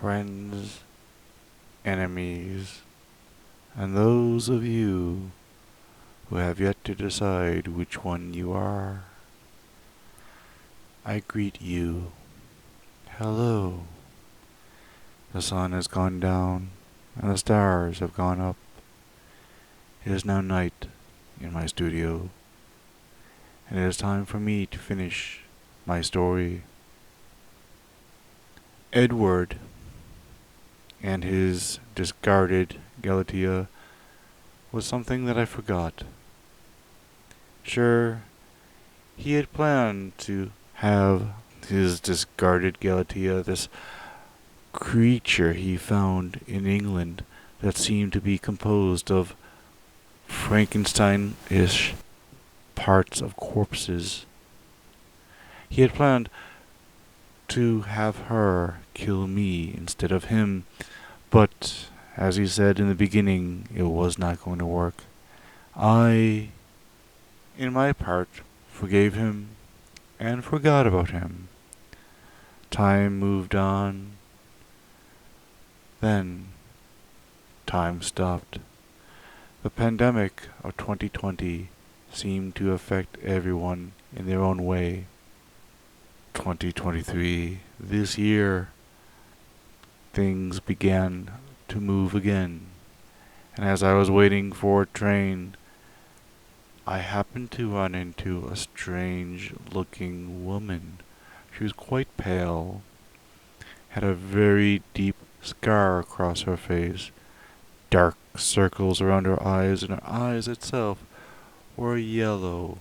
friends, enemies, and those of you who have yet to decide which one you are. I greet you. Hello. The sun has gone down, and the stars have gone up. It is now night in my studio, and it is time for me to finish my story. Edward and his discarded Galatea was something that I forgot. Sure, he had planned to have his discarded Galatea, this creature he found in England that seemed to be composed of Frankenstein-ish parts of corpses. He had planned to have her kill me instead of him, but as he said in the beginning, it was not going to work. I, in my part, forgave him and forgot about him. Time moved on. Then, time stopped. The pandemic of 2020 seemed to affect everyone in their own way. 2023, this year, things began to move again. And as I was waiting for a train, I happened to run into a strange-looking woman. She was quite pale, had a very deep scar across her face, dark circles around her eyes, and her eyes itself were yellow,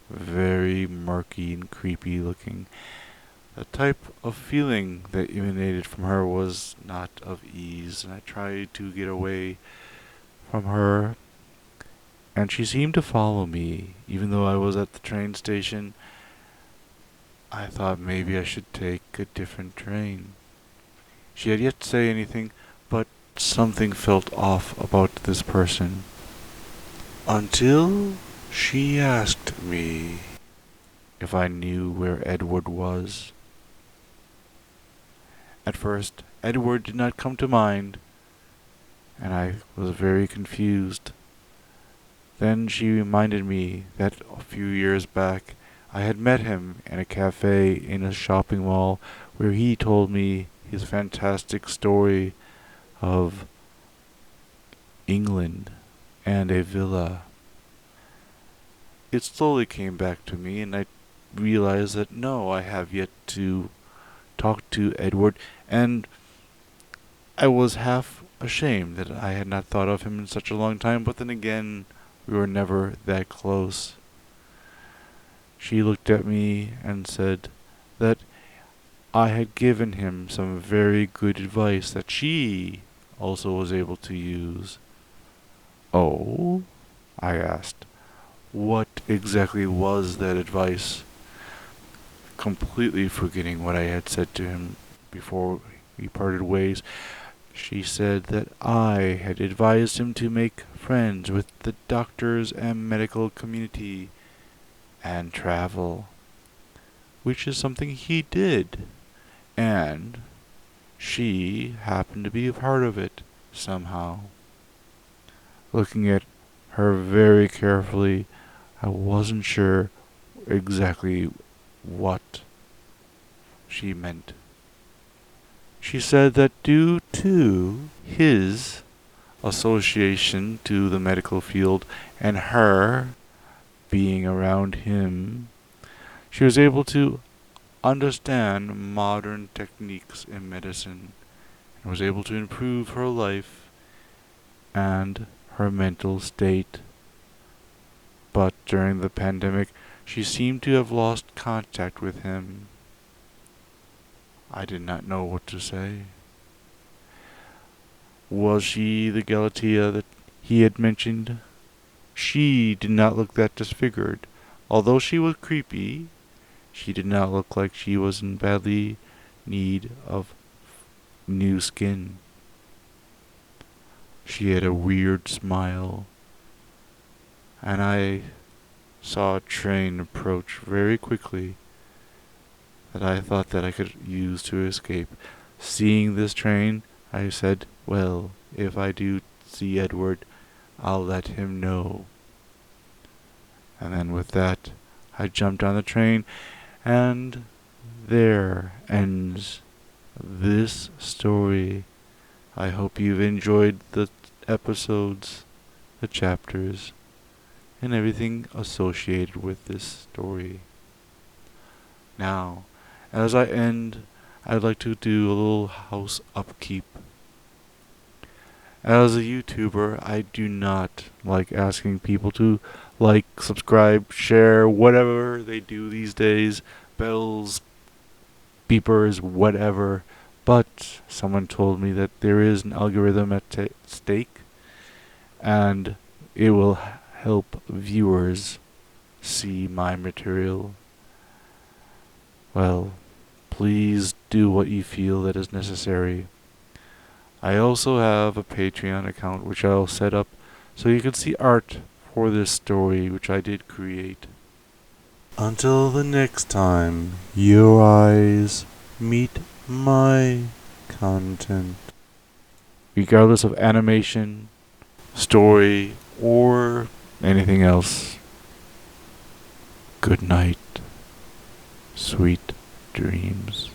very murky and creepy looking. The type of feeling that emanated from her was not of ease, and I tried to get away from her, and she seemed to follow me, even though I was at the train station. I thought maybe I should take a different train. She had yet to say anything, but something felt off about this person. Until she asked me if I knew where Edward was. At first, Edward did not come to mind, and I was very confused. Then she reminded me that a few years back I had met him in a cafe in a shopping mall where he told me his fantastic story of England and a villa. It slowly came back to me, and I realized that no, I have yet to talk to Edward, and I was half ashamed that I had not thought of him in such a long time, but then again, we were never that close. She looked at me and said that I had given him some very good advice that she also was able to use. Oh? I asked. What exactly was that advice? Completely forgetting what I had said to him before we parted ways, she said that I had advised him to make friends with the doctors and medical community and travel, which is something he did, and she happened to be a part of it somehow. Looking at her very carefully, I wasn't sure exactly what she meant. She said that due to his association to the medical field and her being around him, she was able to understand modern techniques in medicine and was able to improve her life and her mental state. But during the pandemic, she seemed to have lost contact with him. I did not know what to say. Was she the Galatea that he had mentioned? She did not look that disfigured. Although she was creepy, she did not look like she was in badly need of new skin. She had a weird smile, and I saw a train approach very quickly that I thought that I could use to escape. seeing this train, I said, well, if I do see Edward, I'll let him know. And then with that, I jumped on the train, and there ends this story. I hope you've enjoyed the episodes, the chapters, and everything associated with this story. Now, as I end, I'd like to do a little house upkeep. As a YouTuber, I do not like asking people to like, subscribe, share, whatever they do these days, bells, beepers, whatever. But someone told me that there is an algorithm at stake, and it will help viewers see my material. Well, please do what you feel that is necessary. I also have a Patreon account which I'll set up so you can see art for this story which I did create. Until the next time, your eyes meet my content. Regardless of animation, story, or anything else. Good night. Sweet dreams.